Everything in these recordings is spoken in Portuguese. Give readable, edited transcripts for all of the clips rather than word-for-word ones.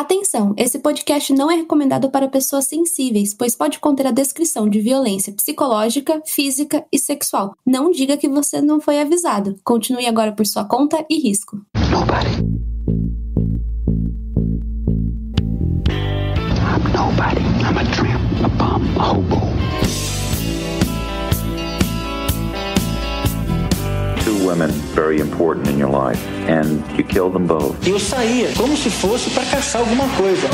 Atenção, esse podcast não é recomendado para pessoas sensíveis, pois pode conter a descrição de violência psicológica, física e sexual. Não diga que você não foi avisado. Continue agora por sua conta e risco. Nobody. I'm nobody. I'm a tramp, a bum, a hobo. Two women very important in your life, and you killed them both. Eu saía como se fosse para caçar alguma coisa.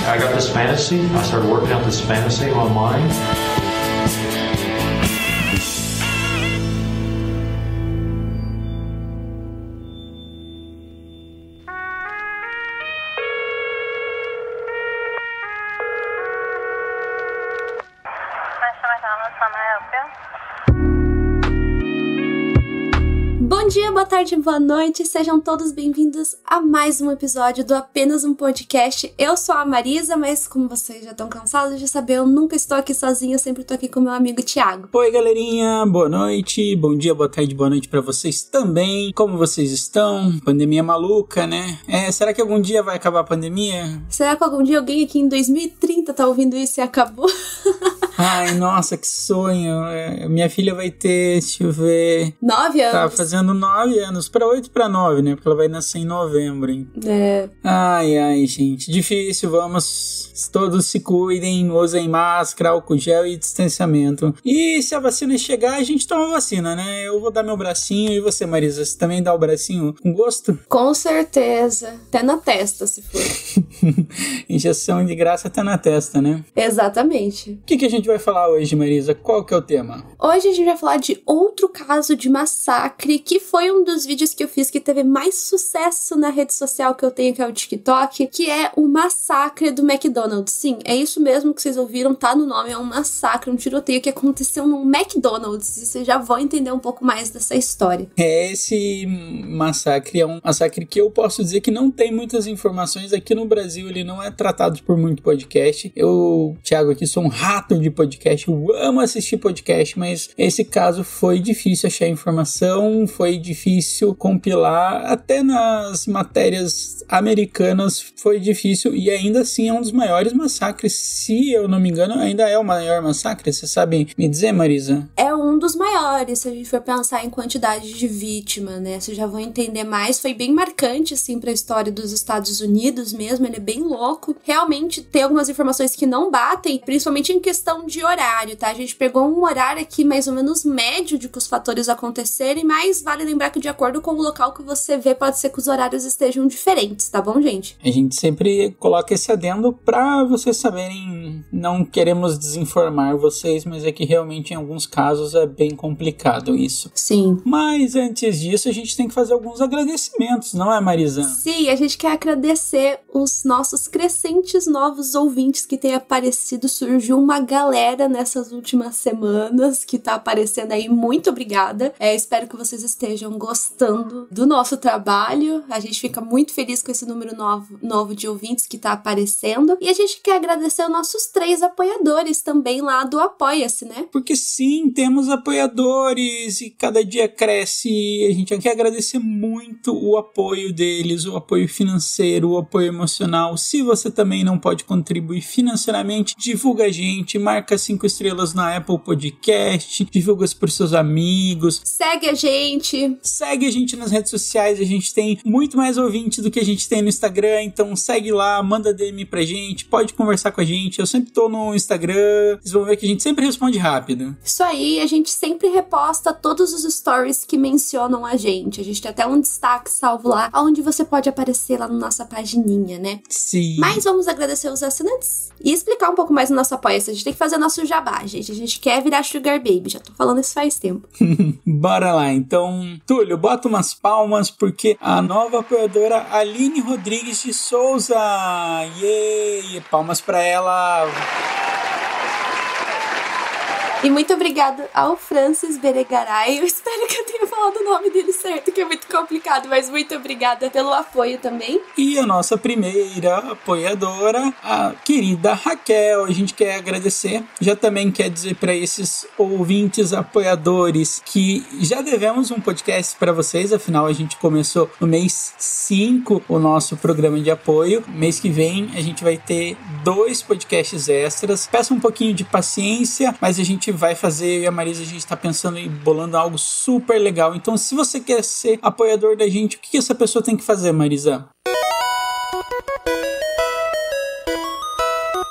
I got this fantasy. I started working out this fantasy online. Bom dia, boa tarde, boa noite, sejam todos bem-vindos a mais um episódio do Apenas um Podcast. Eu sou a Marisa, mas como vocês já estão cansados de saber, eu nunca estou aqui sozinha, eu sempre estou aqui com meu amigo Thiago. Oi, galerinha, boa noite, bom dia, boa tarde, boa noite pra vocês também. Como vocês estão? Pandemia maluca, né? Será que algum dia vai acabar a pandemia? Será que algum dia alguém aqui em 2030 tá ouvindo isso e acabou? Ai, nossa, que sonho. Minha filha vai ter, deixa eu ver... 9 anos. Tá fazendo 9 anos, pra 8 pra 9, né? Porque ela vai nascer em novembro, hein? Ai, gente, difícil, vamos... Todos se cuidem, usem máscara, álcool gel e distanciamento. E se a vacina chegar, a gente toma a vacina, né? Eu vou dar meu bracinho e você, Marisa, você também dá o bracinho com gosto? Com certeza. Até na testa, se for. Injeção de graça até na testa, né? Exatamente. O que a gente vai falar hoje, Marisa? Qual que é o tema? Hoje a gente vai falar de outro caso de massacre, que foi um dos vídeos que eu fiz que teve mais sucesso na rede social que eu tenho, que é o TikTok, que é o massacre do McDonald's. Sim, é isso mesmo que vocês ouviram, tá no nome, é um massacre, um tiroteio que aconteceu num McDonald's, e vocês já vão entender um pouco mais dessa história. Esse massacre é um massacre que eu posso dizer que não tem muitas informações. Aqui no Brasil ele não é tratado por muito podcast. Eu, Thiago, aqui sou um rato de podcast, eu amo assistir podcast, mas esse caso foi difícil achar informação, foi difícil compilar, até nas matérias americanas foi difícil, e ainda assim é um dos maiores massacres, se eu não me engano, ainda é o maior massacre. Você sabe me dizer, Marisa? É um dos maiores, se a gente for pensar em quantidade de vítima, né? Vocês já vão entender mais. Foi bem marcante, assim, pra história dos Estados Unidos mesmo. Ele é bem louco. Realmente tem algumas informações que não batem, principalmente em questão de horário, tá? A gente pegou um horário aqui mais ou menos médio de que os fatores acontecerem, mas vale lembrar que de acordo com o local que você vê, pode ser que os horários estejam diferentes, tá bom, gente? A gente sempre coloca esse adendo pra vocês saberem, não queremos desinformar vocês, mas é que realmente em alguns casos é bem complicado isso. Sim. Mas antes disso a gente tem que fazer alguns agradecimentos, não é, Marisa? Sim, a gente quer agradecer os nossos crescentes novos ouvintes que têm aparecido. Surgiu uma galera nessas últimas semanas que tá aparecendo aí, muito obrigada. Espero que vocês estejam gostando do nosso trabalho. A gente fica muito feliz com esse número novo de ouvintes que tá aparecendo. E a gente quer agradecer os nossos 3 apoiadores também lá do Apoia-se, né? Porque sim, temos apoiadores e cada dia cresce. A gente quer agradecer muito o apoio deles, o apoio financeiro, o apoio emocional. Se você também não pode contribuir financeiramente, divulga a gente, marca 5 estrelas na Apple Podcast, divulga para seus amigos. Segue a gente. Segue a gente nas redes sociais, a gente tem muito mais ouvintes do que a gente tem no Instagram, então segue lá, manda DM pra gente, pode conversar com a gente. Eu sempre tô no Instagram, vocês vão ver que a gente sempre responde rápido. Isso aí, a gente sempre reposta todos os stories que mencionam a gente. A gente tem até um destaque salvo lá, onde você pode aparecer lá na nossa pagininha, né? Sim. Mas vamos agradecer os assinantes e explicar um pouco mais no nosso apoia-se. A gente tem que fazer nosso jabá, gente. A gente quer virar Sugar Baby, já tô falando isso faz tempo. Bora lá, então, Túlio, bota umas palmas, porque a nova apoiadora Aline Rodrigues de Souza, palmas pra ela. E muito obrigada ao Francis Beregaray. Eu espero que eu tenha falado o nome dele certo, que é muito complicado, mas muito obrigada pelo apoio também. E a nossa primeira apoiadora, a querida Raquel, a gente quer agradecer. Já também quer dizer para esses ouvintes apoiadores que já devemos um podcast para vocês, afinal a gente começou no mês 5 o nosso programa de apoio. Mês que vem a gente vai ter 2 podcasts extras. Peça um pouquinho de paciência, mas a gente vai fazer, eu e a Marisa, a gente está pensando em bolando algo super legal. Então, se você quer ser apoiador da gente, o que essa pessoa tem que fazer, Marisa?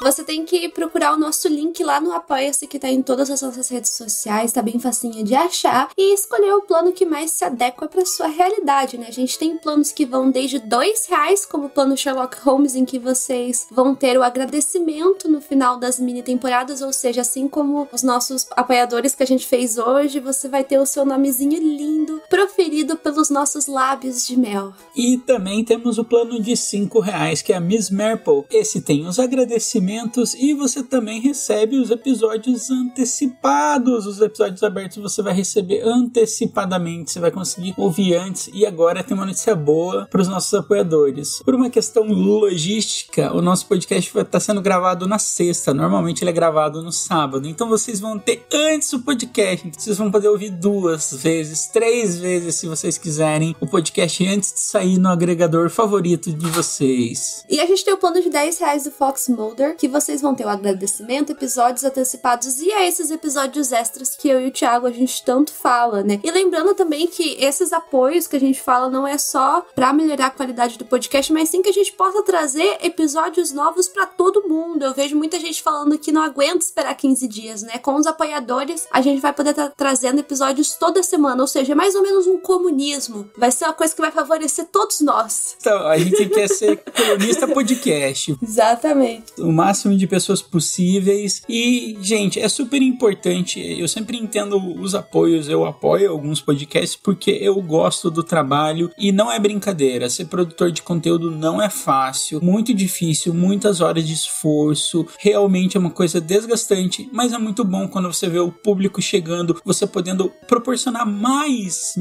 Você tem que procurar o nosso link lá no Apoia-se, que tá em todas as nossas redes sociais, tá bem facinho de achar, e escolher o plano que mais se adequa pra sua realidade, né? A gente tem planos que vão desde R$2, como o plano Sherlock Holmes, em que vocês vão ter o agradecimento no final das mini temporadas, ou seja, assim como os nossos apoiadores que a gente fez hoje, você vai ter o seu nomezinho lindo, proferido pelos nossos lábios de mel. E também temos o plano de R$5, que é a Miss Marple. Esse tem os agradecimentos e você também recebe os episódios antecipados. Os episódios abertos você vai receber antecipadamente, você vai conseguir ouvir antes. E agora tem uma notícia boa para os nossos apoiadores. Por uma questão logística, o nosso podcast vai estar sendo gravado na sexta. Normalmente ele é gravado no sábado. Então vocês vão ter antes o podcast. Vocês vão poder ouvir 2 vezes, 3 vezes, se vocês quiserem, o podcast antes de sair no agregador favorito de vocês. E a gente tem o plano de R$10 do Fox Mulder, que vocês vão ter o agradecimento, episódios antecipados e a esses episódios extras que eu e o Thiago a gente tanto fala, né? E lembrando também que esses apoios que a gente fala não é só pra melhorar a qualidade do podcast, mas sim que a gente possa trazer episódios novos pra todo mundo. Eu vejo muita gente falando que não aguenta esperar 15 dias, né? Com os apoiadores, a gente vai poder estar trazendo episódios toda semana, ou seja, é mais ou menos um comunismo. Vai ser uma coisa que vai favorecer todos nós. Então, a gente quer ser colunista podcast. Exatamente. O máximo de pessoas possíveis. E, gente, é super importante. Eu sempre entendo os apoios. Eu apoio alguns podcasts porque eu gosto do trabalho e não é brincadeira. Ser produtor de conteúdo não é fácil, muito difícil, muitas horas de esforço. Realmente é uma coisa desgastante, mas é muito bom quando você vê o público chegando, você podendo proporcionar mais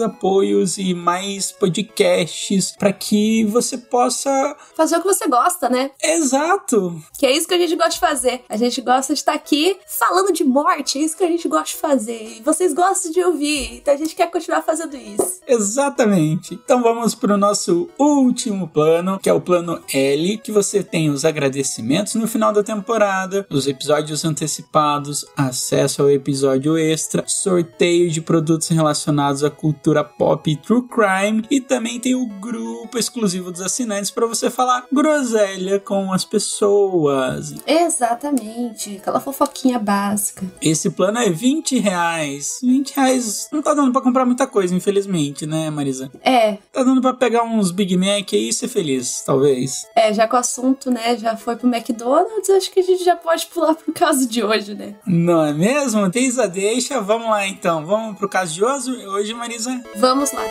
apoios e mais podcasts para que você possa fazer o que você gosta, né? Exato! Que é isso que a gente gosta de fazer. A gente gosta de estar aqui falando de morte, é isso que a gente gosta de fazer. E vocês gostam de ouvir, então a gente quer continuar fazendo isso. Exatamente. Então vamos para o nosso último plano, que é o plano L, que você tem os agradecimentos no final da temporada, os episódios antecipados, acesso ao episódio extra, sorteio de produtos relacionados à cultura pop e true crime, e também tem o grupo exclusivo dos assinantes para você falar groselha com as pessoas. Exatamente, aquela fofoquinha básica. Esse plano é R$20. R$20 não tá dando pra comprar muita coisa, infelizmente, né, Marisa? É. Tá dando pra pegar uns Big Mac aí e ser feliz, talvez. É, já que o assunto, né, já foi pro McDonald's, acho que a gente já pode pular pro caso de hoje, né? Não é mesmo? Tens a deixa? Vamos lá, então. Vamos pro caso de hoje, Marisa? Vamos lá.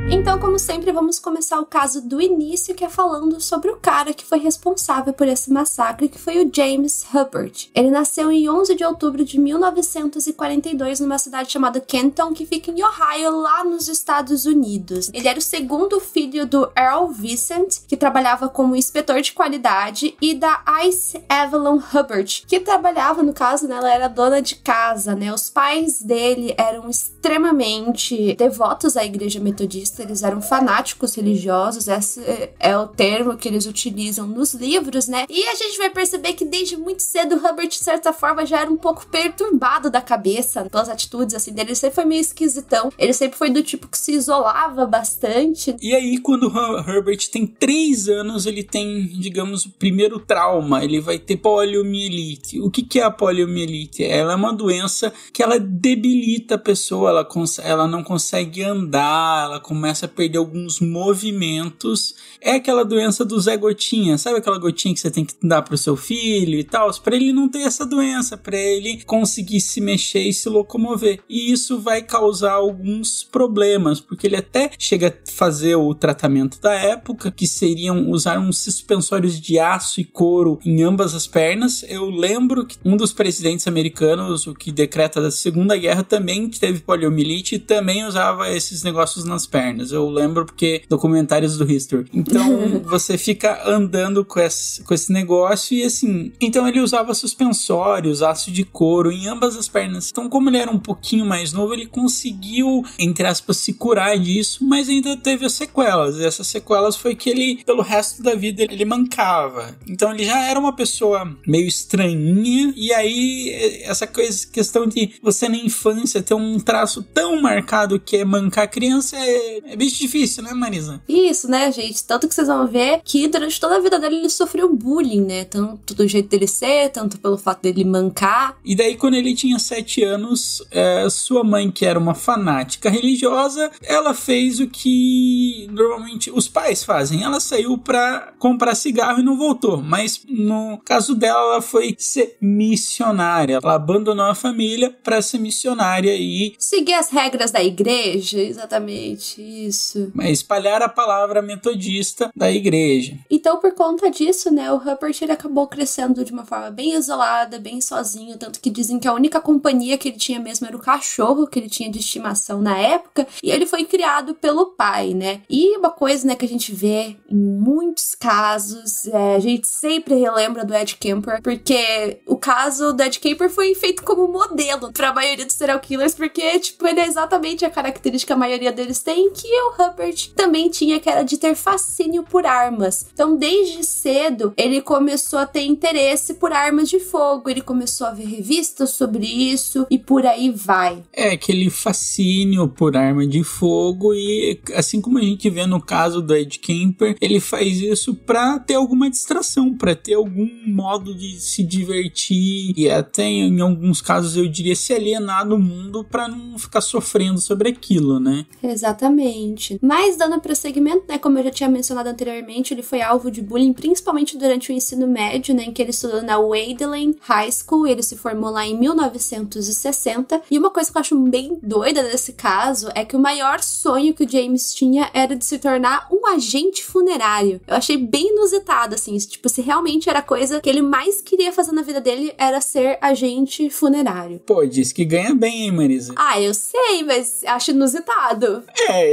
Então, como sempre, vamos começar o caso do início, que é falando sobre o cara que foi responsável por esse massacre, que foi o James Hubbard. Ele nasceu em 11 de outubro de 1942 numa cidade chamada Kenton, que fica em Ohio, lá nos Estados Unidos. Ele era o segundo filho do Earl Vincent, que trabalhava como inspetor de qualidade, e da Ice Evelyn Hubbard, que trabalhava, no caso, né, ela era dona de casa, né? Os pais dele eram extremamente devotos à igreja metodista, eles eram fanáticos religiosos, esse é o termo que eles utilizam nos livros, né? E a gente vai perceber que desde muito cedo o Hubbard, de certa forma, já era um pouco perturbado da cabeça pelas atitudes, assim, dele. Ele sempre foi meio esquisitão, ele sempre foi do tipo que se isolava bastante. E aí, quando o Hubbard tem 3 anos, ele tem, digamos, o primeiro trauma, ele vai ter poliomielite. O que é a poliomielite? Ela é uma doença que ela debilita a pessoa, ela não consegue andar, ela começa a perder alguns movimentos. É aquela doença do Zé Gotinha, sabe aquela gotinha que você tem que dar pro seu filho e tal? Pra ele não ter essa doença, pra ele conseguir se mexer e se locomover. E isso vai causar alguns problemas, porque ele até chega a fazer o tratamento da época, que seriam usar uns suspensórios de aço e couro em ambas as pernas. Eu lembro que um dos presidentes americanos, o que decreta da Segunda Guerra, também teve poliomielite e também usava esses negócios nas pernas. Eu lembro porque documentários do History. Então você fica andando com esse negócio e assim... Então ele usava suspensórios, aço de couro em ambas as pernas. Então como ele era um pouquinho mais novo, ele conseguiu, entre aspas, se curar disso, mas ainda teve as sequelas. E essas sequelas foi que ele, pelo resto da vida, ele mancava. Então ele já era uma pessoa meio estranhinha, e aí essa questão de você na infância ter um traço tão marcado que é mancar a criança é bem difícil, né, Marisa? Isso, né, gente? Tanto que vocês vão ver que durante toda a vida dele ele sofreu bullying, né? Tanto do jeito dele ser, tanto pelo fato dele mancar. E daí, quando ele tinha 7 anos, sua mãe, que era uma fanática religiosa, ela fez o que normalmente os pais fazem. Ela saiu pra comprar cigarro e não voltou. Mas no caso dela, ela foi ser missionária. Ela abandonou a família pra ser missionária e... seguir as regras da igreja, exatamente, isso. espalhar a palavra metodista da igreja. Então, por conta disso, né, o Rupert ele acabou crescendo de uma forma bem isolada, bem sozinho, tanto que dizem que a única companhia que ele tinha mesmo era o cachorro que ele tinha de estimação na época, e ele foi criado pelo pai, né? E uma coisa, né, que a gente vê em muitos casos, a gente sempre relembra do Ed Kemper, porque o caso do Ed Kemper foi feito como modelo pra maioria dos serial killers, porque, tipo, ele é exatamente a característica que a maioria deles tem, que o Rupert também tinha, que era de ter fascínio por armas. Então, desde cedo, ele começou a ter interesse por armas de fogo, ele começou a ver revistas sobre isso, e por aí vai. Aquele fascínio por arma de fogo, e assim como a gente vê no caso do Ed Kemper, ele faz isso pra ter alguma distração, pra ter algum modo de se divertir, e até em alguns casos eu diria se alienar do mundo pra não ficar sofrendo sobre aquilo, né? Exatamente. Mas dando prosseguimento, né, como eu já tinha mencionado anteriormente, ele foi alvo de bullying principalmente durante o ensino médio, né, em que ele estudou na Wayland High School, ele se formou lá em 1960, e uma coisa que eu acho bem doida desse caso é que o maior sonho que o James tinha era de se tornar um agente funerário. Eu achei bem inusitado, assim, tipo, se realmente era a coisa que ele mais queria fazer na vida dele era ser agente funerário. Pô, diz que ganha bem, hein, Marisa? Ah, eu sei, mas acho inusitado.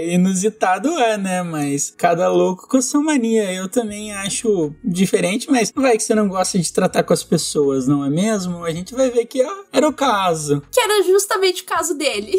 Inusitado né, mas cada louco com a sua mania. Eu também acho diferente, mas vai que você não gosta de tratar com as pessoas, não é mesmo? A gente vai ver que era o caso. Que era justamente o caso dele.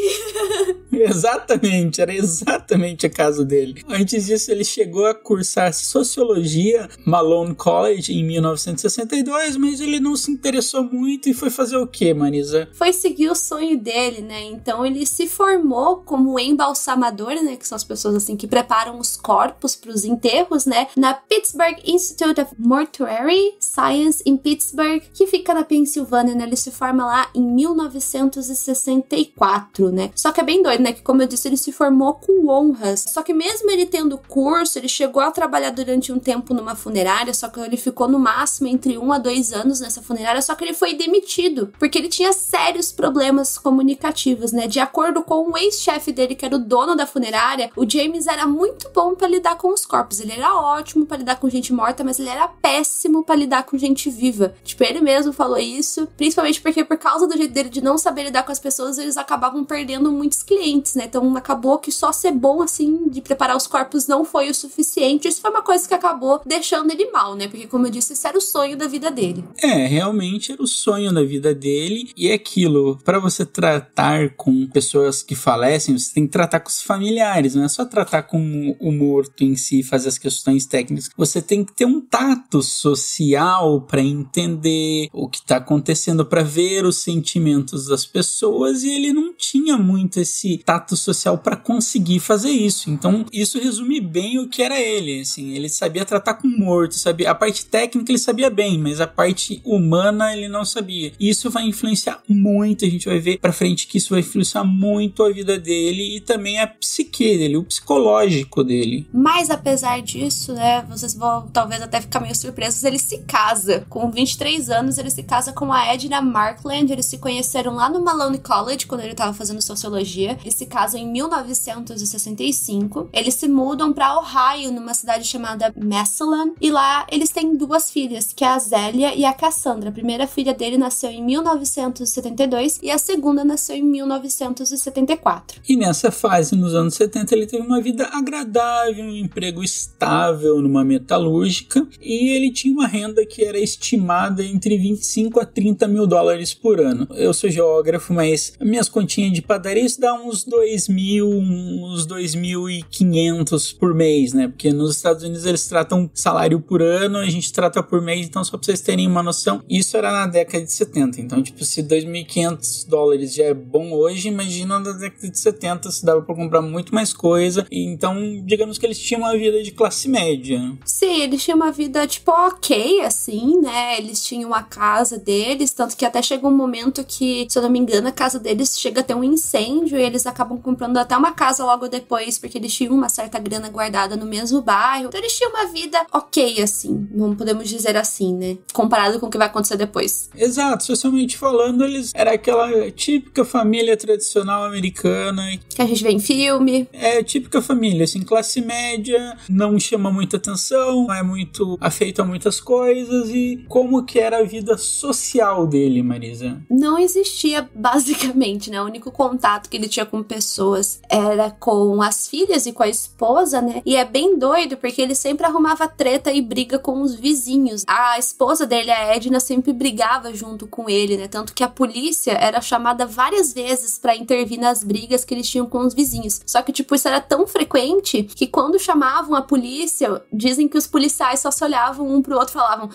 Exatamente, era exatamente o caso dele. Antes disso, ele chegou a cursar Sociologia Malone College em 1962, mas ele não se interessou muito e foi fazer o quê, Marisa? Foi seguir o sonho dele, né? Então ele se formou como embalsamador, né? Que são as pessoas assim que preparam os corpos para os enterros, né? Na Pittsburgh Institute of Mortuary Science em Pittsburgh, que fica na Pensilvânia, né? Ele se forma lá em 1964, né? Só que é bem doido, né? Que como eu disse, ele se formou com honras. Só que mesmo ele tendo curso, ele chegou a trabalhar durante um tempo numa funerária, só que ele ficou no máximo entre 1 a 2 anos nessa funerária, só que ele foi demitido, porque ele tinha sérios problemas comunicativos, né? De acordo com o ex-chefe dele, que era o dono da funerária, o James era muito bom pra lidar com os corpos. Ele era ótimo pra lidar com gente morta, mas ele era péssimo pra lidar com gente viva. Tipo, ele mesmo falou isso, principalmente porque por causa do jeito dele de não saber lidar com as pessoas, eles acabavam perdendo muitos clientes, né? Então acabou que só ser bom, assim, de preparar os corpos não foi o suficiente. Isso foi uma coisa que acabou deixando ele mal, né? Porque, como eu disse, esse era o sonho da vida dele. Realmente era o sonho da vida dele. E é aquilo, pra você tratar com pessoas que falecem, você tem que tratar com os familiares, não é só tratar com o morto em si, fazer as questões técnicas. Você tem que ter um tato social pra entender o que tá acontecendo, pra ver os sentimentos das pessoas, e ele não tinha muito esse tato social para conseguir fazer isso. Então, isso resume bem o que era ele, assim, ele sabia tratar com morto, sabia, a parte técnica ele sabia bem, mas a parte humana ele não sabia. Isso vai influenciar muito, a gente vai ver pra frente que isso vai influenciar muito a vida dele e também a psique dele, o psicológico dele. Mas apesar disso, né, vocês vão talvez até ficar meio surpresos, ele se casa. Com 23 anos, ele se casa com a Edna Markland, eles se conheceram lá no Malone College, quando ele tava fazendo sociologia. Eles se casam em 1965. Eles se mudam pra Ohio, numa cidade chamada Massillon, e lá eles têm 2 filhas, que é a Zélia e a Cassandra. A primeira filha dele nasceu em 1972 e a segunda nasceu em 1974. E nessa fase, nos anos 70, ele teve uma vida agradável, um emprego estável numa metalúrgica, e ele tinha uma renda que era estimada entre 25 a 30 mil dólares por ano. Eu sou geógrafo, mas minhas continhas de padaria isso dá uns 2.500 por mês, né? Porque nos Estados Unidos eles tratam salário por ano, a gente trata por mês, então só pra vocês terem uma noção, isso era na década de 70. Então, tipo, se 2.500 dólares já é bom hoje, imagina na década de 70 se dava pra comprar muito mais coisa. Então, digamos que eles tinham uma vida de classe média. Sim, eles tinham uma vida, tipo, ok, assim, né? Eles tinham a casa deles, tanto que até chega um momento que, se eu não me engano, a casa deles chega a ter um incêndio e eles acabam comprando até uma casa logo depois, porque eles tinham uma certa grana guardada no mesmo bairro. Então, eles tinham uma vida ok, assim, não podemos dizer assim, né? Comparado com o que vai acontecer depois. Exato, socialmente falando, eles era aquela típica família tradicional americana. Que a gente vê em filme. É, típica família, assim, classe média, não chama muita atenção, não é muito afeito a muitas coisas. E como que era a vida social dele, Marisa? Não existia, basicamente, né? O único contato que ele tinha com pessoas era com as filhas e com a esposa, né? E é bem doido, porque ele sempre arrumava treta e briga com os vizinhos. A esposa dele, a Edna, sempre brigava junto com ele, né? Tanto que a polícia era chamada várias vezes pra intervir nas brigas que eles tinham com os vizinhos. Só que, tipo, isso era tão frequente que quando chamavam a polícia, dizem que os policiais só se olhavam um pro outro e falavam: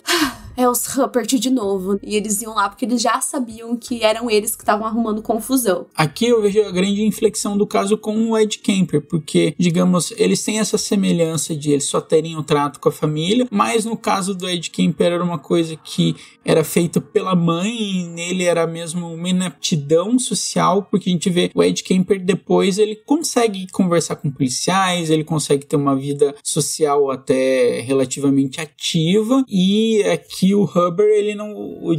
é os Hubbard de novo. E eles iam lá porque eles já sabiam que eram eles que estavam arrumando confusão. Aqui eu vejo a grande inflexão do caso com o Ed Kemper, porque, digamos, eles têm essa semelhança de eles só terem um trato com a família, mas no caso do Ed Kemper era uma coisa que era feita pela mãe e nele era mesmo uma inaptidão social, porque a gente vê o Ed Kemper depois, ele consegue conversar com policiais, ele consegue ter uma vida social até relativamente ativa, e aqui o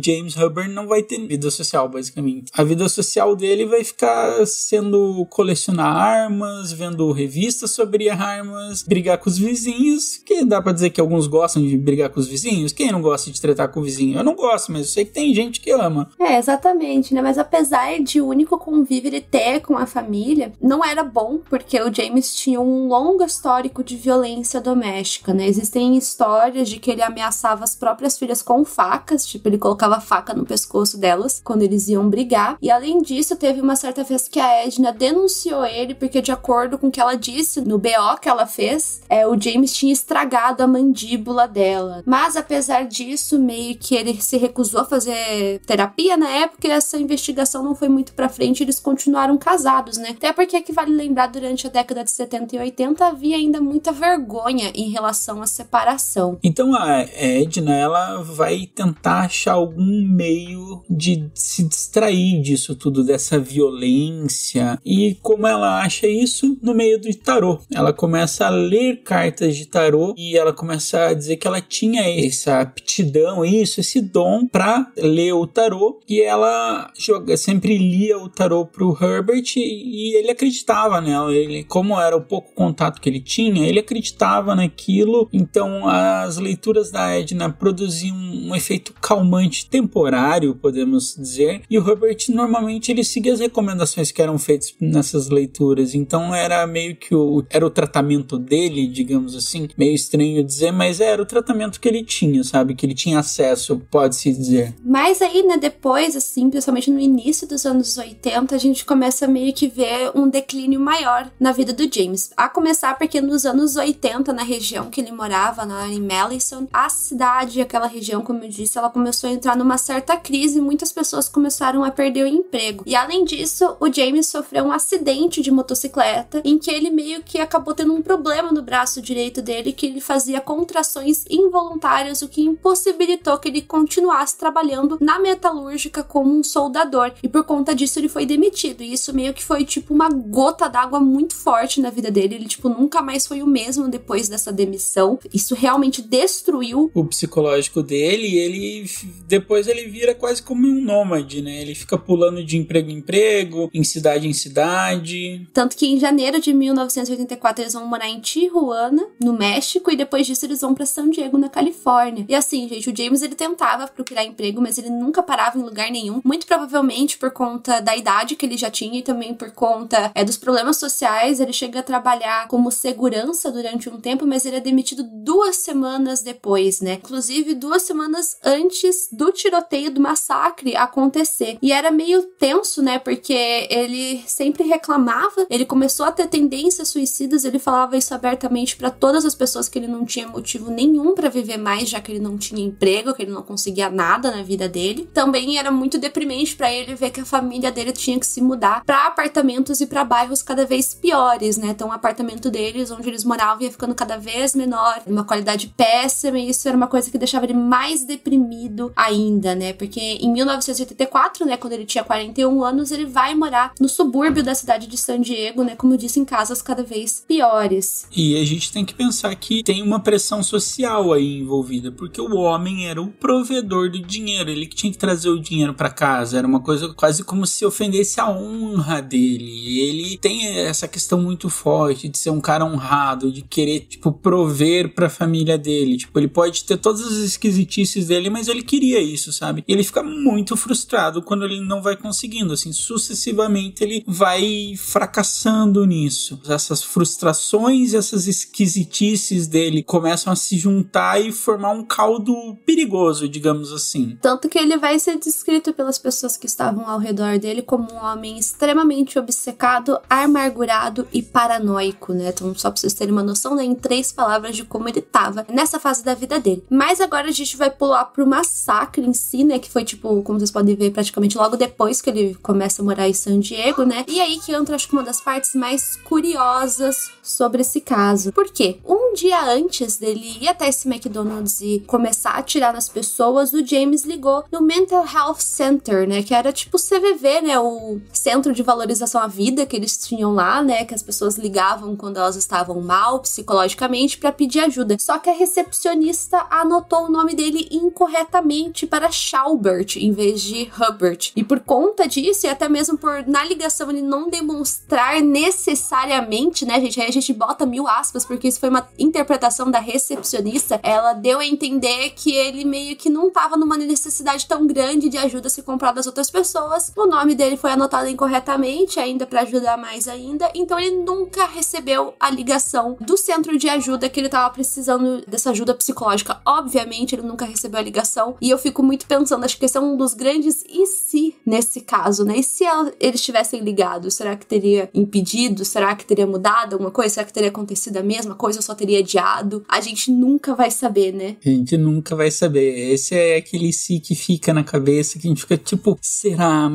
James Hubbard não vai ter vida social, basicamente. A vida social dele vai ficar sendo colecionar armas, vendo revistas sobre armas, brigar com os vizinhos, que dá pra dizer que alguns gostam de brigar com os vizinhos. Quem não gosta de tretar com o vizinho? Eu não gosto, mas eu sei que tem gente que ama. É, exatamente, né? Mas apesar de o único convívio ele ter com a família, não era bom, porque o James tinha um longo histórico de violência doméstica, né? Existem histórias de que ele ameaçava as próprias filhas com facas, tipo, ele colocava faca no pescoço delas quando eles iam brigar. E além disso, teve uma certa vez que a Edna denunciou ele, porque de acordo com o que ela disse no BO que ela fez, o James tinha estragado a mandíbula dela. Mas apesar disso, meio que ele se recusou a fazer terapia na época e essa investigação não foi muito pra frente, eles continuaram casados, né? Até porque, que vale lembrar, durante a década de 70 e 80 havia ainda muita vergonha em relação à separação. Então a Edna, ela vai tentar achar algum meio de se distrair disso tudo, dessa violência. E como ela acha isso? No meio do tarô. Ela começa a ler cartas de tarô e ela começa a dizer que ela tinha essa aptidão, esse dom pra ler o tarô, e ela sempre lia o tarô pro Herbert e ele acreditava nela. Ele, como era o pouco contato que ele tinha, ele acreditava naquilo. Então as leituras da Edna produziam um efeito calmante temporário, podemos dizer, e o Herbert normalmente ele seguia as recomendações que eram feitas nessas leituras. Então era meio que era o tratamento dele, digamos assim, meio estranho dizer, mas era o tratamento que ele tinha, sabe, que ele tinha acesso, pode-se dizer. Mas aí, né, depois, assim, principalmente no início dos anos 80, a gente começa meio que ver um declínio maior na vida do James. A começar porque nos anos 80, na região que ele morava, lá em Madison, a cidade, aquela região região, como eu disse, ela começou a entrar numa certa crise e muitas pessoas começaram a perder o emprego. E além disso, o James sofreu um acidente de motocicleta em que ele meio que acabou tendo um problema no braço direito dele, que ele fazia contrações involuntárias, o que impossibilitou que ele continuasse trabalhando na metalúrgica como um soldador. E por conta disso ele foi demitido. E isso meio que foi tipo uma gota d'água muito forte na vida dele. Ele tipo nunca mais foi o mesmo depois dessa demissão. Isso realmente destruiu o psicológico dele, e ele depois ele vira quase como um nômade, né? Ele fica pulando de emprego em emprego, em cidade. Tanto que em janeiro de 1984 eles vão morar em Tijuana, no México, e depois disso eles vão pra San Diego, na Califórnia. E assim, gente, o James ele tentava procurar emprego, mas ele nunca parava em lugar nenhum, muito provavelmente por conta da idade que ele já tinha e também por conta dos problemas sociais. Ele chega a trabalhar como segurança durante um tempo, mas ele é demitido 2 semanas depois, né? Inclusive 2 semanas antes do tiroteio, do massacre acontecer. E era meio tenso, né? Porque ele sempre reclamava, ele começou a ter tendências suicidas, ele falava isso abertamente pra todas as pessoas, que ele não tinha motivo nenhum pra viver mais, já que ele não tinha emprego, que ele não conseguia nada na vida dele. Também era muito deprimente pra ele ver que a família dele tinha que se mudar pra apartamentos e pra bairros cada vez piores, né? Então o apartamento deles, onde eles moravam, ia ficando cada vez menor, uma qualidade péssima, e isso era uma coisa que deixava ele mais deprimido ainda, né? Porque em 1984, né, quando ele tinha 41 anos, ele vai morar no subúrbio da cidade de San Diego, né, como eu disse, em casas cada vez piores. E a gente tem que pensar que tem uma pressão social aí envolvida, porque o homem era o provedor do dinheiro, ele que tinha que trazer o dinheiro pra casa, era uma coisa quase como se ofendesse a honra dele. Ele tem essa questão muito forte de ser um cara honrado, de querer, tipo, prover pra família dele. Tipo, ele pode ter todas as esquisitices dele, mas ele queria isso, sabe? E ele fica muito frustrado quando ele não vai conseguindo, assim, sucessivamente ele vai fracassando nisso. Essas frustrações, essas esquisitices dele começam a se juntar e formar um caldo perigoso, digamos assim. Tanto que ele vai ser descrito pelas pessoas que estavam ao redor dele como um homem extremamente obcecado, amargurado e paranoico, né? Então, só pra vocês terem uma noção, né, em 3 palavras de como ele tava nessa fase da vida dele. Mas agora a gente vai pular pro massacre em si, né, que foi, tipo, como vocês podem ver, praticamente logo depois que ele começa a morar em San Diego, né? E aí que entra, acho que uma das partes mais curiosas sobre esse caso. Por quê? Um dia antes dele ir até esse McDonald's e começar a atirar nas pessoas, o James ligou no Mental Health Center, né, que era tipo o CVV, né, o Centro de Valorização à Vida que eles tinham lá, né, que as pessoas ligavam quando elas estavam mal psicologicamente pra pedir ajuda. Só que a recepcionista anotou o nome dele incorretamente para Schaubert em vez de Hubbard. E por conta disso, e até mesmo por na ligação ele não demonstrar necessariamente, né, gente, aí a gente bota 1000 aspas, porque isso foi uma interpretação da recepcionista, ela deu a entender que ele meio que não tava numa necessidade tão grande de ajuda se comprar das outras pessoas. O nome dele foi anotado incorretamente, ainda pra ajudar mais ainda, então ele nunca recebeu a ligação do centro de ajuda que ele tava precisando dessa ajuda psicológica. Obviamente, ele nunca recebeu a ligação, e eu fico muito pensando, acho que esse é um dos grandes e se nesse caso, né? E se eles tivessem ligado, será que teria impedido? Será que teria mudado alguma coisa? Será que teria acontecido a mesma coisa ou só teria adiado? A gente nunca vai saber, né? A gente nunca vai saber. Esse é aquele si que fica na cabeça, que a gente fica tipo, será?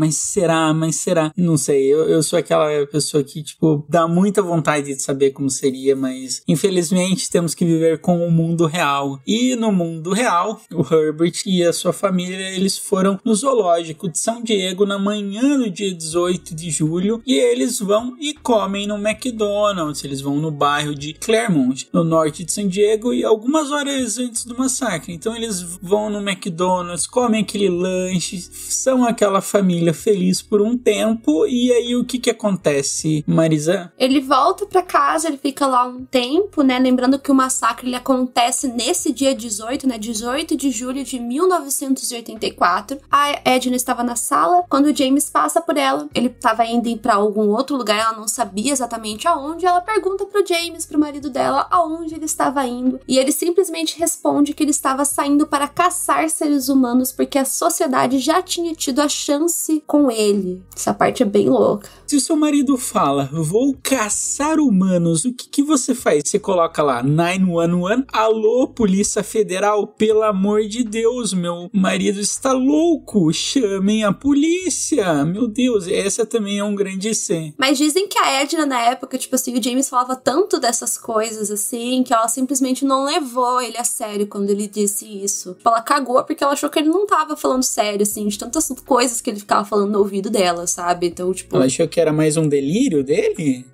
Não sei, eu sou aquela pessoa que, tipo, dá muita vontade de saber como seria, mas infelizmente temos que viver com o mundo real. E no mundo real, o Herbert e a sua família, eles foram no zoológico de São Diego na manhã do dia 18 de julho, e eles vão e comem no McDonald's. Eles vão no bairro de Claremont, no norte de San Diego, e algumas horas antes do massacre. Então eles vão no McDonald's, comem aquele lanche, são aquela família feliz por um tempo. E aí o que acontece, Marisa? Ele volta pra casa, ele fica lá um tempo, né? Lembrando que o massacre ele acontece nesse dia 18, né? 18 de julho de 1984. A Edna estava na sala quando o James passa por ela. Ele estava indo pra algum outro lugar, ela não sabia exatamente aonde. Ela pergunta pro James, pro marido dela, aonde ele estava indo. E ele simplesmente responde que ele estava saindo para caçar seres humanos porque a sociedade já tinha tido a chance com ele. Essa parte é bem louca. Se o seu marido fala, vou caçar humanos, o que você faz? Você coloca lá 911, alô, Polícia Federal, pelo pelo amor de Deus, meu marido está louco, chamem a polícia. Meu Deus, essa também é um grande sim. Mas dizem que a Edna, na época, tipo assim, o James falava tanto dessas coisas, assim, que ela simplesmente não levou ele a sério quando ele disse isso. Tipo, ela cagou porque ela achou que ele não tava falando sério, assim, de tantas coisas que ele ficava falando no ouvido dela, sabe? Então, tipo... Ela achou que era mais um delírio dele?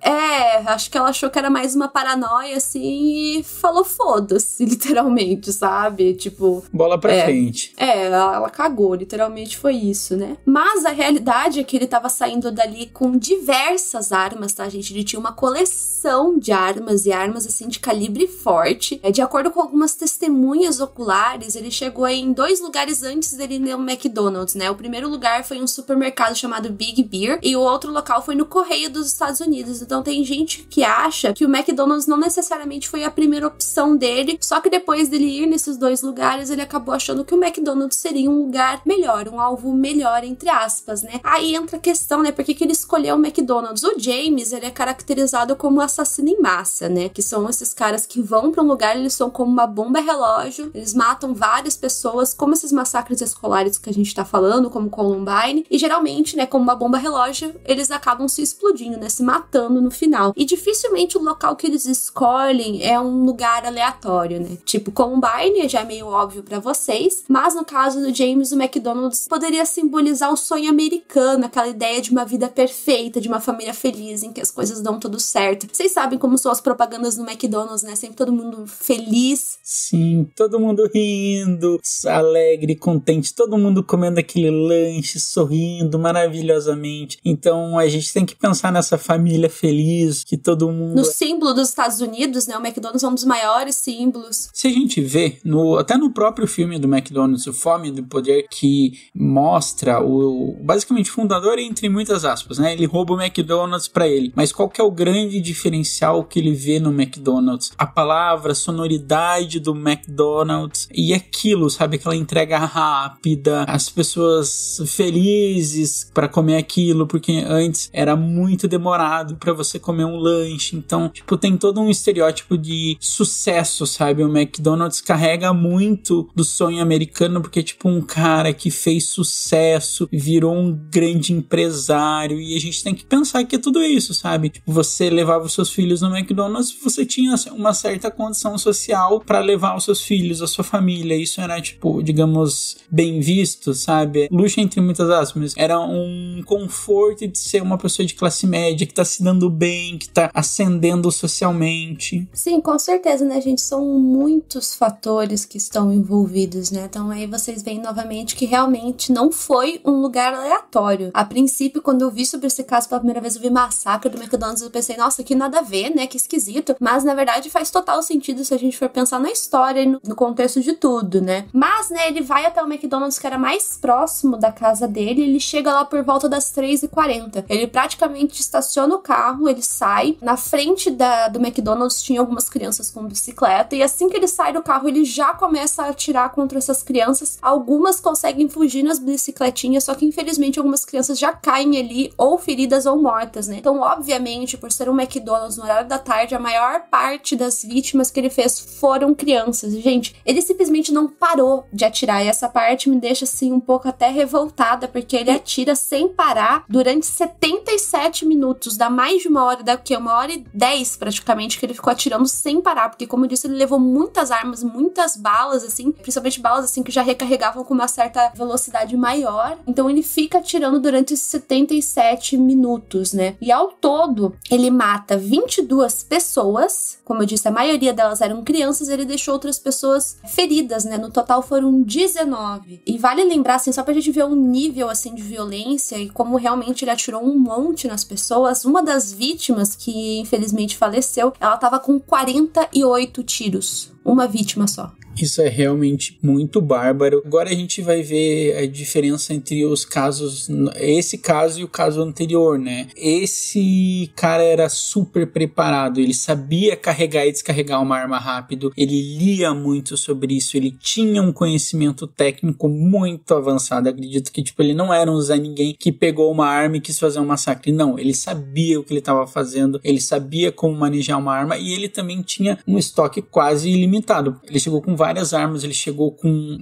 Acho que ela achou que era mais uma paranoia, assim, e falou foda-se, literalmente, sabe? Tipo... Bola pra frente. Ela cagou, literalmente foi isso, né? Mas a realidade é que ele tava saindo dali com diversas armas, tá, gente? Ele tinha uma coleção de armas, e armas, assim, de calibre forte. De acordo com algumas testemunhas oculares, ele chegou aí em 2 lugares antes dele ir no McDonald's, né? O primeiro lugar foi um supermercado chamado Big Bear, e o outro local foi no Correio dos Estados Unidos. Então tem gente que acha que o McDonald's não necessariamente foi a primeira opção dele, só que depois dele ir nesses 2 lugares, ele acabou achando que o McDonald's seria um lugar melhor, um alvo melhor, entre aspas, né? Aí entra a questão, né? Por que ele escolheu o McDonald's? O James, ele é caracterizado como assassino em massa, né? Que são esses caras que vão pra um lugar, eles são como uma bomba relógio, eles matam várias pessoas, como esses massacres escolares que a gente tá falando, como Columbine, e geralmente, né, como uma bomba relógio, eles acabam se explodindo, né? Se matando no final. E dificilmente o local que eles escolhem é um lugar aleatório, né? Tipo, Columbine já é meio óbvio pra vocês, mas no caso do James, o McDonald's poderia simbolizar o sonho americano, aquela ideia de uma vida perfeita, de uma família feliz, em que as coisas dão tudo certo. Vocês sabem como são as propagandas no McDonald's, né? Sempre todo mundo feliz. Sim, todo mundo rindo, alegre, contente, todo mundo comendo aquele lanche, sorrindo maravilhosamente. Então a gente tem que pensar nessa família feliz, que todo mundo... No símbolo dos Estados Unidos, né? O McDonald's é um dos maiores símbolos. Se a gente vê, até no próprio filme do McDonald's, o Fome do Poder, que mostra basicamente o fundador, entre muitas aspas, né? Ele rouba o McDonald's pra ele. Mas qual que é o grande diferencial que ele vê no McDonald's? A palavra, a sonoridade do McDonald's e aquilo, sabe? Aquela entrega rápida, as pessoas felizes pra comer aquilo, porque antes era muito demorado pra você comer um lanche. Então, tipo, tem todo um estereótipo de sucesso, sabe? O McDonald's carrega muito do sonho americano, porque, tipo, um cara que fez sucesso, virou um grande empresário, e a gente tem que pensar que é tudo isso, sabe? Tipo, você levava os seus filhos no McDonald's, você tinha uma certa condição social pra levar os seus filhos, a sua família. Isso era, tipo, digamos, bem visto, sabe? Luxo entre muitas aspas. Era um conforto de ser uma pessoa de classe média, que tá se dando bem, que tá ascendendo socialmente. Sim, com certeza, né, gente? São muitos fatores que estão envolvidos, né? Então aí vocês veem novamente que realmente não foi um lugar aleatório. A princípio, quando eu vi sobre esse caso pela primeira vez, eu vi massacre do McDonald's, eu pensei, nossa, que nada a ver, né? Que esquisito. Mas, na verdade, faz total sentido se a gente for pensar na história e no contexto de tudo, né? Mas, né, ele vai até o McDonald's que era mais próximo da casa dele, e ele chega lá por volta das 3h40. Ele praticamente estaciona o carro, ele sai. Na frente do McDonald's tinha algumas crianças com bicicleta, e assim que ele sai do carro, ele já começa a atirar contra essas crianças. Algumas conseguem fugir nas bicicletinhas, só que infelizmente algumas crianças já caem ali, ou feridas ou mortas, né? Então, obviamente, por ser um McDonald's no horário da tarde, a maior parte das vítimas que ele fez foram crianças. Gente, ele simplesmente não parou de atirar, e essa parte me deixa, assim, um pouco até revoltada, porque ele atira sem parar durante 77 minutos, dá mais de uma hora, dá o quê? 1h10 praticamente, que ele ficou atirando sem parar, porque, como eu disse, ele levou muitas armas, muitas balas, assim, principalmente balas, assim, que já recarregavam com uma certa velocidade maior. Então ele fica atirando durante 77 minutos, né? E ao todo, ele mata 22 pessoas. Como eu disse, a maioria delas eram crianças, ele deixou outras pessoas feridas, né? No total foram 19. E vale lembrar, assim, só pra gente ver o nível, assim, de violência e como realmente ele atirou um monte nas pessoas. Uma das vítimas, que infelizmente faleceu, ela tava com 48 tiros. Uma vítima só. Isso é realmente muito bárbaro. Agora a gente vai ver a diferença entre os casos, esse caso e o caso anterior, né? Esse cara era super preparado, ele sabia carregar e descarregar uma arma rápido, ele lia muito sobre isso, ele tinha um conhecimento técnico muito avançado. Acredito que, tipo, ele não era um Zé Ninguém que pegou uma arma e quis fazer um massacre. Não, ele sabia o que ele estava fazendo, ele sabia como manejar uma arma, e ele também tinha um estoque quase ilimitado. Ele chegou com várias armas, ele chegou com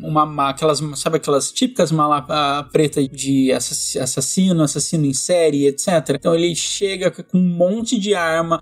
aquelas típicas malas preta de assassino em série, etc. Então ele chega com um monte de arma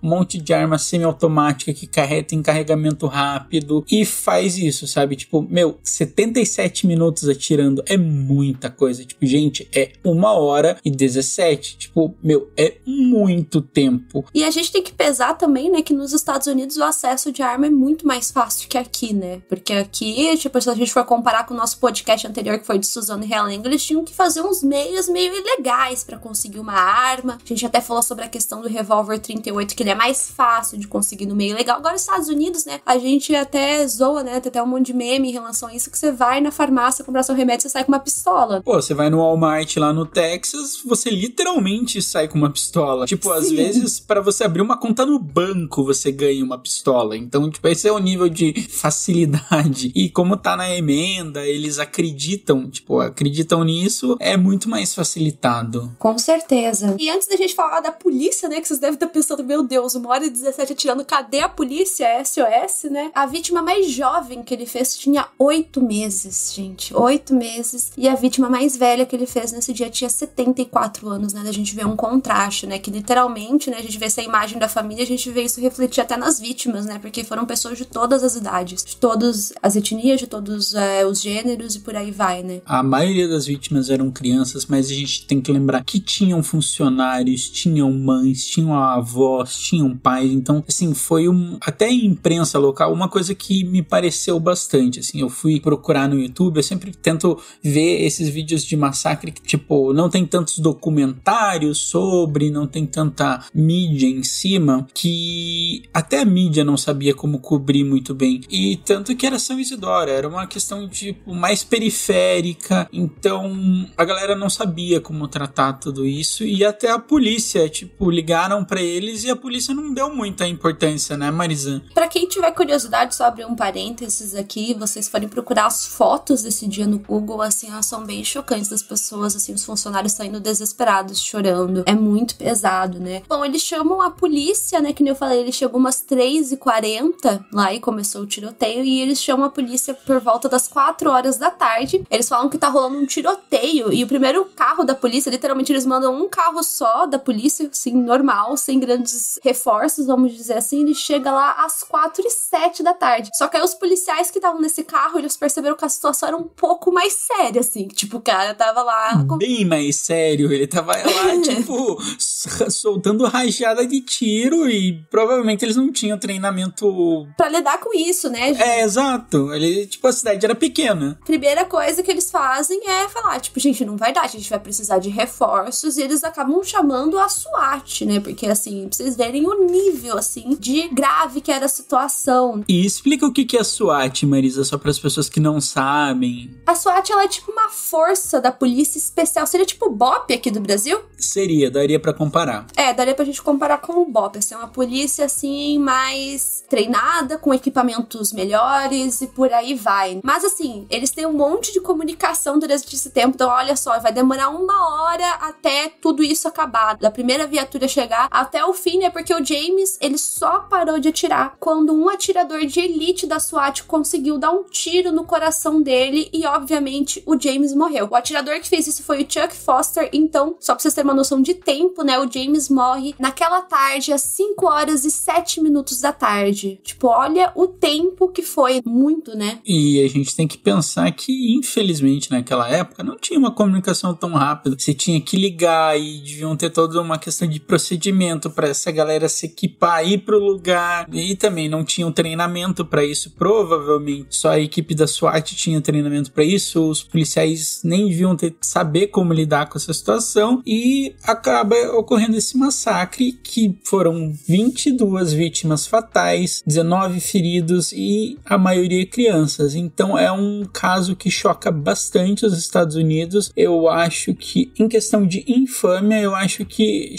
semiautomática que tem carregamento rápido e faz isso, sabe? Tipo, 77 minutos atirando é muita coisa. Tipo, gente, é 1h17. Tipo, é muito tempo. E a gente tem que pesar também, né, que nos Estados Unidos o acesso de arma é muito mais fácil que aqui, né? Porque aqui, tipo, se a gente for comparar com o nosso podcast anterior, que foi de Suzano e Helen, eles tinham que fazer uns meios meio ilegais pra conseguir uma arma. A gente até falou sobre a questão do revólver 38, que ele é mais fácil de conseguir no meio legal. Agora, nos Estados Unidos, né, a gente até zoa, né, tem até um monte de meme em relação a isso, que você vai na farmácia comprar seu remédio, você sai com uma pistola. Pô, você vai no Walmart lá no Texas, você literalmente sai com uma pistola. Tipo, às vezes, pra você abrir uma conta no banco, você ganha uma pistola. Então, tipo, esse é o nível de facilidade. E como tá na emenda, eles acreditam nisso, é muito mais facilitado. Com certeza. E antes da gente falar da polícia, né, que vocês devem estar pensando, meu Deus, 1h17 atirando, cadê a polícia? SOS, né? A vítima mais jovem que ele fez tinha 8 meses, gente. 8 meses. E a vítima mais velha que ele fez nesse dia tinha 74 anos, né? A gente vê um contraste, né? Que literalmente, né? A gente vê essa imagem da família, a gente vê isso refletir até nas vítimas, né? Porque foram pessoas de todas as idades, de todas as etnias, de todos os gêneros e por aí vai, né? A maioria das vítimas eram crianças, mas a gente tem que lembrar que tinham funcionários, tinham mães, tinham avós, tinham pais. Então, assim, foi até em imprensa local, uma coisa que me pareceu bastante, assim, eu fui procurar no YouTube, eu sempre tento ver esses vídeos de massacre que, tipo, não tem tantos documentários sobre, não tem tanta mídia em cima, que até a mídia não sabia como cobrir muito bem, e tanto que era São Isidoro, era uma questão, tipo, mais periférica, então a galera não sabia como tratar tudo isso, e até a polícia, tipo, ligaram pra eles e a polícia não deu muita importância, né, Marisa? Pra quem tiver curiosidade, só abrir um parênteses aqui, vocês forem procurar as fotos desse dia no Google, assim, elas são bem chocantes das pessoas, assim, os funcionários saindo desesperados, chorando. É muito pesado, né? Bom, eles chamam a polícia, né, que nem eu falei, ele chegou umas 3h40 lá e começou o tiroteio, e eles chamam a polícia por volta das 4h da tarde. Eles falam que tá rolando um tiroteio, e o primeiro carro da polícia, literalmente eles mandam um carro só da polícia, assim, normal, sem grandes reforços, vamos dizer assim, ele chega lá às 4h07 da tarde. Só que aí os policiais que estavam nesse carro, eles perceberam que a situação era um pouco mais séria, assim, tipo, o cara tava lá... Bem mais sério, ele tava lá, tipo, soltando rajada de tiro, e provavelmente eles não tinham treinamento... pra lidar com isso, né, gente? É, exato. Ele, tipo, a cidade era pequena. Primeira coisa que eles fazem é falar, tipo, gente, não vai dar, a gente vai precisar de reforços, e eles acabam chamando a SWAT, né, porque, assim, pra vocês verem o nível, assim, de grave que era a situação. E explica o que é a SWAT, Marisa, só para as pessoas que não sabem. A SWAT, ela é tipo uma força da polícia especial, seria tipo o BOP aqui do Brasil? Seria, daria pra comparar. É, daria pra gente comparar com o BOP, assim, é uma polícia, assim, mais treinada, com equipamentos melhores e por aí vai. Mas, assim, eles têm um monte de comunicação durante esse tempo, então, olha só, vai demorar 1h até tudo isso acabar, da primeira viatura chegar até o fim, né, porque o James, ele só parou de atirar quando um atirador de elite da SWAT conseguiu dar um tiro no coração dele e, obviamente, o James morreu. O atirador que fez isso foi o Chuck Foster, então, só pra vocês terem uma noção de tempo, né, o James morre naquela tarde, às 5h07 da tarde. Tipo, olha o tempo que foi, muito, né? E a gente tem que pensar que, infelizmente, naquela época, não tinha uma comunicação tão rápida. Você tinha que ligar e deviam ter toda uma questão de procedimento pra essa galera se equipar, ir pro lugar, e também não tinham treinamento pra isso, provavelmente só a equipe da SWAT tinha treinamento pra isso, os policiais nem deviam saber como lidar com essa situação, e acaba ocorrendo esse massacre, que foram 22 vítimas fatais, 19 feridos e a maioria crianças. Então é um caso que choca bastante os Estados Unidos. Eu acho que, em questão de infâmia, eu acho que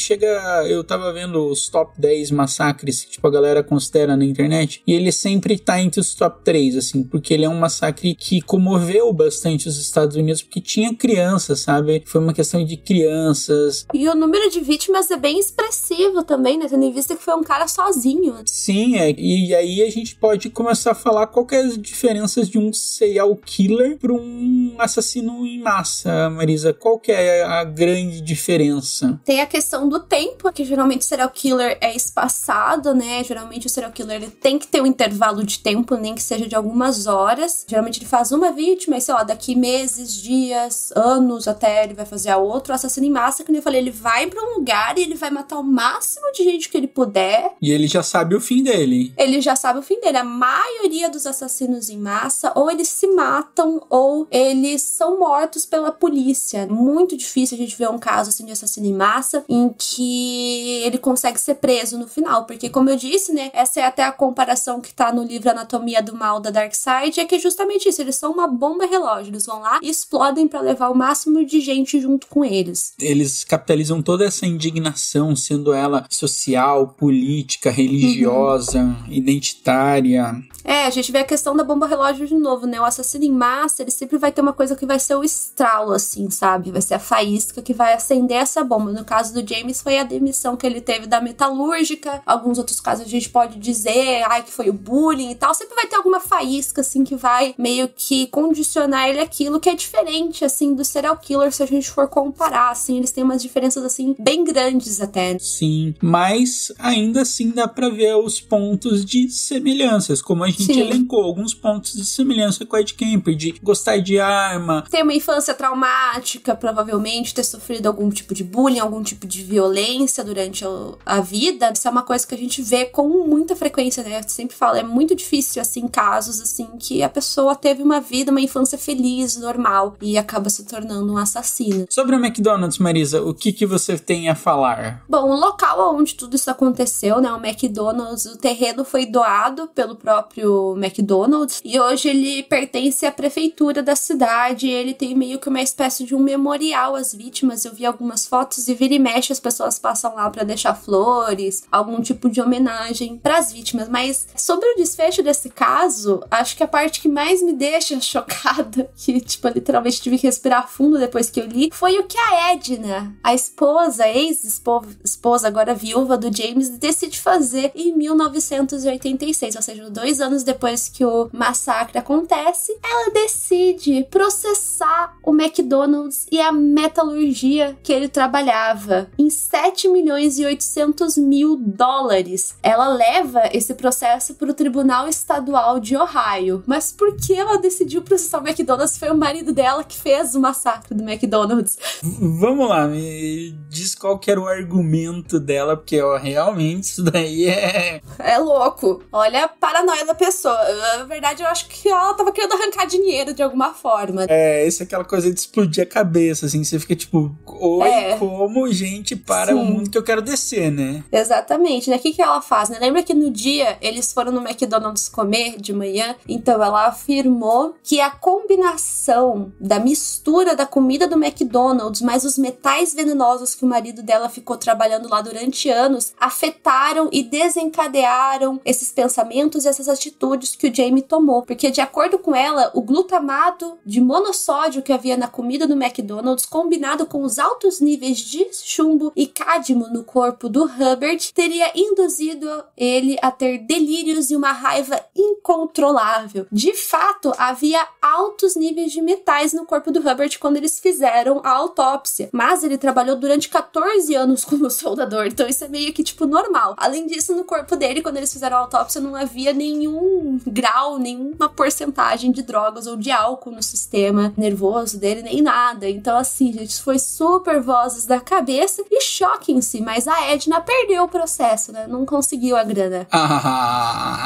eu tava vendo os top 10 massacres que, tipo, a galera considera na internet, e ele sempre tá entre os top 3, assim, porque ele é um massacre que comoveu bastante os Estados Unidos, porque tinha crianças, sabe? Foi uma questão de crianças. E o número de vítimas vítimas é bem expressivo também, né? Tendo em vista que foi um cara sozinho. Sim, e aí a gente pode começar a falar qual que é as diferenças de um serial killer para um assassino em massa, Marisa. Qual que é a grande diferença? Tem a questão do tempo, que geralmente o serial killer é espaçado, né? Geralmente o serial killer ele tem que ter um intervalo de tempo, nem que seja de algumas horas. Geralmente ele faz uma vítima e, sei lá, daqui meses, dias, anos até ele vai fazer a outra. O assassino em massa, como eu falei, ele vai pra um lugar e ele vai matar o máximo de gente que ele puder. E ele já sabe o fim dele. Ele já sabe o fim dele. A maioria dos assassinos em massa, ou eles se matam, ou eles são mortos pela polícia. Muito difícil a gente ver um caso assim de assassino em massa em que ele consegue ser preso no final. Porque, como eu disse, né, essa é até a comparação que tá no livro Anatomia do Mal da Darkseid, é que é justamente isso. Eles são uma bomba relógio. Eles vão lá e explodem pra levar o máximo de gente junto com eles. Eles capitalizam toda essa indignação, sendo ela social, política, religiosa, identitária. A gente vê a questão da bomba relógio de novo, né? O assassino em massa, ele sempre vai ter uma coisa que vai ser o estralo, assim, sabe? Vai ser a faísca que vai acender essa bomba. No caso do James, foi a demissão que ele teve da metalúrgica. Alguns outros casos a gente pode dizer, que foi o bullying e tal. Sempre vai ter alguma faísca, assim, que vai meio que condicionar ele àquilo, que é diferente, assim, do serial killer, se a gente for comparar, assim. Eles têm umas diferenças, assim, bem grandes até. Sim, mas ainda assim dá pra ver os pontos de semelhanças, como a gente elencou, alguns pontos de semelhança com a Ed Kemper, de gostar de arma. Ter uma infância traumática, provavelmente, ter sofrido algum tipo de bullying, algum tipo de violência durante a vida. Isso é uma coisa que a gente vê com muita frequência, né? Eu sempre falo, é muito difícil, assim, casos, assim, que a pessoa teve uma vida, uma infância feliz, normal, e acaba se tornando um assassino. Sobre a McDonald's, Marisa, o que você tem a falar? Bom, o local onde tudo isso aconteceu, né, o McDonald's, o terreno foi doado pelo próprio McDonald's, e hoje ele pertence à prefeitura da cidade, e ele tem meio que uma espécie de um memorial às vítimas. Eu vi algumas fotos e vira e mexe as pessoas passam lá pra deixar flores, algum tipo de homenagem pras vítimas, mas sobre o desfecho desse caso, acho que a parte que mais me deixa chocada, que, tipo, eu literalmente tive que respirar fundo depois que eu li, foi o que a Edna, a esposa, ex-esposa, agora viúva do James, decide fazer em 1986, ou seja, 2 anos depois que o massacre acontece. Ela decide processar o McDonald's e a metalurgia que ele trabalhava em $7.800.000. Ela leva esse processo para o Tribunal Estadual de Ohio. Mas por que ela decidiu processar o McDonald's? Foi o marido dela que fez o massacre do McDonald's. Vamos lá, me diz qual que era o argumento dela, porque realmente isso daí é louco. Olha a paranoia da pessoa. Na verdade, eu acho que ela tava querendo arrancar dinheiro de alguma forma. Isso é aquela coisa de explodir a cabeça, assim, você fica tipo, como gente para o mundo que eu quero descer, né? Exatamente, né? O que ela faz, né? Lembra que no dia eles foram no McDonald's comer de manhã? Então ela afirmou que a combinação da mistura da comida do McDonald's mais os metais venenosos que o marido dela ficou trabalhando lá durante anos afetaram e desencadearam esses pensamentos e essas atitudes que o Jamie tomou. Porque, de acordo com ela, o glutamato de monossódio que havia na comida do McDonald's, combinado com os altos níveis de chumbo e cádmio no corpo do Hubbard, teria induzido ele a ter delírios e uma raiva incontrolável. De fato, havia altos níveis de metais no corpo do Hubbard quando eles fizeram a autópsia. Mas ele trabalhou durante 14 anos como soldador, então isso é meio que, tipo, normal. Além disso, no corpo dele, quando eles fizeram a autópsia, não havia nenhum grau, nenhuma porcentagem de drogas ou de álcool no sistema nervoso dele, nem nada. Então, assim, gente, isso foi super vozes da cabeça e choquem-se, mas a Edna perdeu o processo, né? Não conseguiu a grana.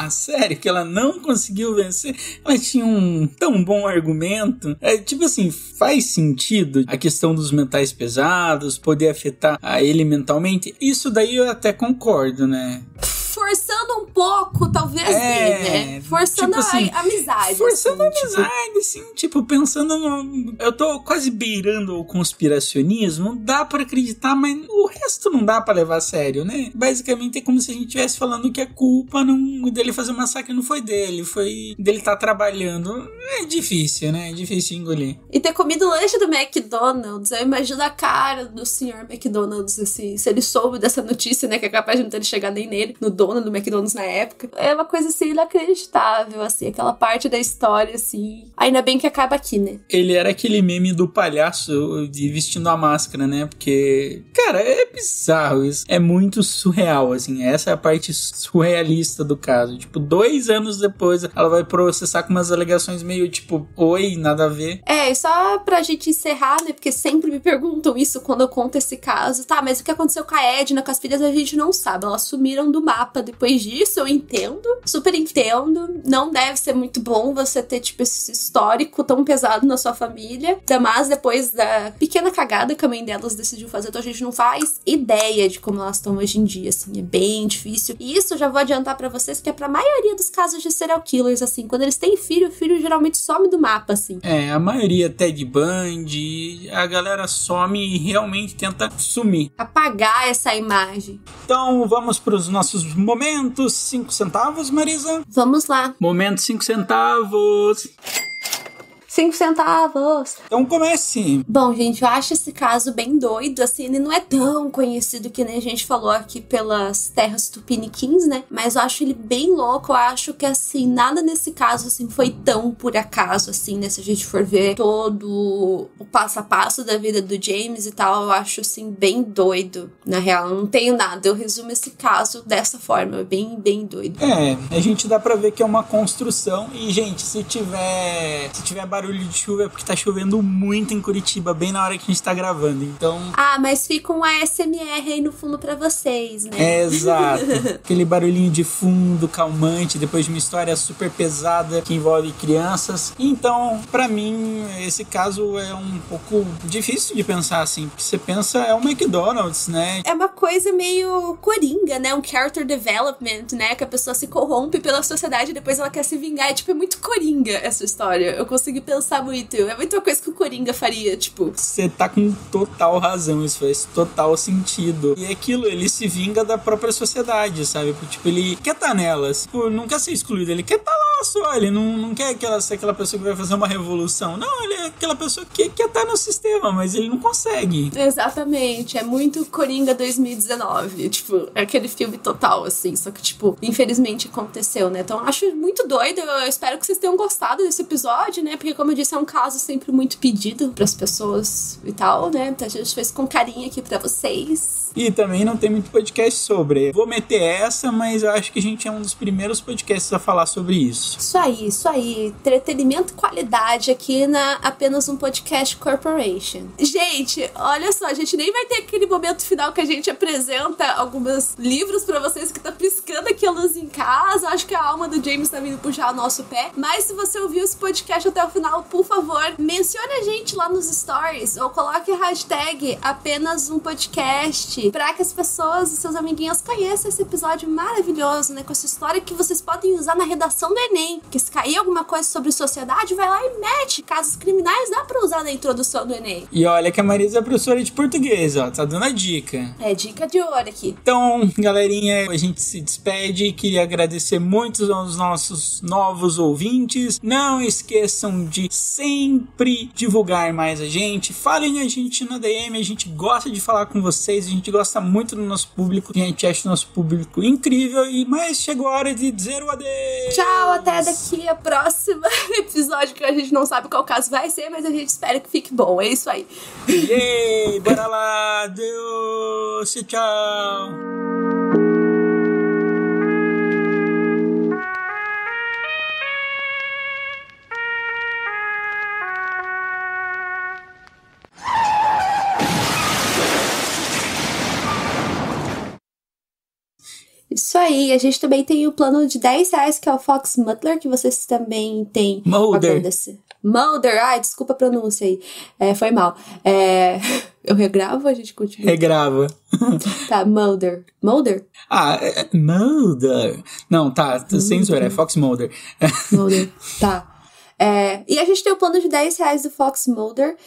Sério que ela não conseguiu vencer? Ela tinha um tão bom argumento. Tipo assim, faz sentido a questão dos metais pesados, poder afetar ele mentalmente. Isso daí eu até concordo, né? Forçando um pouco, talvez, né? Forçando tipo assim, a amizade. Forçando assim, a amizade, assim, tipo, pensando no... Eu tô quase beirando o conspiracionismo, dá pra acreditar, mas o resto não dá pra levar a sério, né? Basicamente é como se a gente estivesse falando que a culpa dele fazer o massacre não foi dele, foi dele estar trabalhando. É difícil, né? É difícil de engolir. E ter comido o lanche do McDonald's, eu imagino a cara do senhor McDonald's, assim, se ele soube dessa notícia, né, que é capaz de não ter chegado nem nele, no dono do McDonald's na época. É uma coisa, assim, inacreditável, assim, aquela parte da história, assim. Ainda bem que acaba aqui, né? Ele era aquele meme do palhaço de vestindo a máscara, né? Porque, cara, é bizarro isso. É muito surreal, assim. Essa é a parte surrealista do caso. Tipo, 2 anos depois, ela vai processar com umas alegações meio, tipo, oi, nada a ver. É, e só pra gente encerrar, né? Porque sempre me perguntam isso quando eu conto esse caso. Tá, mas o que aconteceu com a Edna, com as filhas, a gente não sabe. Elas sumiram do mapa depois disso, eu entendo. Super entendo. Não deve ser muito bom você ter, tipo, esse histórico tão pesado na sua família. Mas depois da pequena cagada que a mãe delas decidiu fazer, então a gente não faz ideia de como elas estão hoje em dia, assim. É bem difícil. E isso eu já vou adiantar pra vocês que é pra maioria dos casos de serial killers, assim. Quando eles têm filho, o filho geralmente some do mapa, assim. É, a maioria Ted Bundy, a galera some e realmente tenta sumir. Apagar essa imagem. Então, vamos pros nossos momentos 5 centavos, Marisa? Vamos lá. Momento 5 centavos. 5 centavos. Então comece. Bom, gente, eu acho esse caso bem doido, assim, ele não é tão conhecido que nem a gente falou aqui pelas terras tupiniquins, né? Mas eu acho ele bem louco, eu acho que, assim, nada nesse caso, assim, foi tão por acaso, assim, né? Se a gente for ver todo o passo a passo da vida do James e tal, eu acho, assim, bem doido. Na real, eu não tenho nada, eu resumo esse caso dessa forma, bem, bem doido. É, a gente dá pra ver que é uma construção e, gente, se tiver barulho de chuva é porque tá chovendo muito em Curitiba, bem na hora que a gente tá gravando, então... Ah, mas fica um ASMR aí no fundo pra vocês, né? É, exato. Aquele barulhinho de fundo, calmante, depois de uma história super pesada que envolve crianças. Então, pra mim, esse caso é um pouco difícil de pensar assim, porque você pensa, é o McDonald's, né? É uma coisa meio coringa, né? Um character development, né? Que a pessoa se corrompe pela sociedade e depois ela quer se vingar. É muito coringa essa história. Eu consegui pensar muito. É muita coisa que o Coringa faria, tipo. Você tá com total razão, isso faz total sentido. E aquilo, ele se vinga da própria sociedade, sabe? Porque, tipo, ele quer estar nelas. Tipo, não quer ser excluído, ele quer estar lá só. Ele não quer ser aquela pessoa que vai fazer uma revolução. Não, ele é aquela pessoa que quer estar no sistema, mas ele não consegue. Exatamente. É muito Coringa 2019. Tipo, é aquele filme total, assim. Só que, tipo, infelizmente aconteceu, né? Então, eu acho muito doido. Eu espero que vocês tenham gostado desse episódio, né? Porque, como eu disse, é um caso sempre muito pedido pras pessoas e tal, né? Então a gente fez com carinho aqui pra vocês. E também não tem muito podcast sobre. Vou meter essa, mas eu acho que a gente é um dos primeiros podcasts a falar sobre isso. Isso aí. Entretenimento e qualidade aqui na Apenas um Podcast Corporation. Gente, olha só, a gente nem vai ter aquele momento final que a gente apresenta alguns livros pra vocês que tá piscando aqui a luz em casa. Acho que a alma do James tá vindo puxar o nosso pé. Mas se você ouviu esse podcast até o final, por favor, mencione a gente lá nos stories ou coloque a hashtag Apenas um Podcast pra que as pessoas e seus amiguinhos conheçam esse episódio maravilhoso, né? Com essa história que vocês podem usar na redação do Enem. Que se cair alguma coisa sobre sociedade, vai lá e mete. Casos criminais dá pra usar na introdução do Enem. E olha que a Marisa é professora de português, ó. Tá dando a dica. É dica de ouro aqui. Então, galerinha, a gente se despede. Queria agradecer muito aos nossos novos ouvintes. Não esqueçam de sempre divulgar mais a gente. Falem a gente na DM. A gente gosta de falar com vocês. A gente gosta muito do nosso público. A gente acha o nosso público incrível. Mas chegou a hora de dizer o adeus. Tchau, até daqui a próxima episódio, que a gente não sabe qual caso vai ser, mas a gente espera que fique bom. É isso aí. Yay, bora lá. Adeus. Tchau. Isso aí, a gente também tem o plano de R$10, que é o Fox Mulder, que vocês também têm. Mulder, ai, desculpa a pronúncia aí. Foi mal. Eu regravo ou a gente continua? Regrava. Tá, Mulder. Mulder? Mulder. Não, tá, sem zoeira, é Fox Mulder. Mulder, tá. E a gente tem o plano de R$10 do Fox Mulder,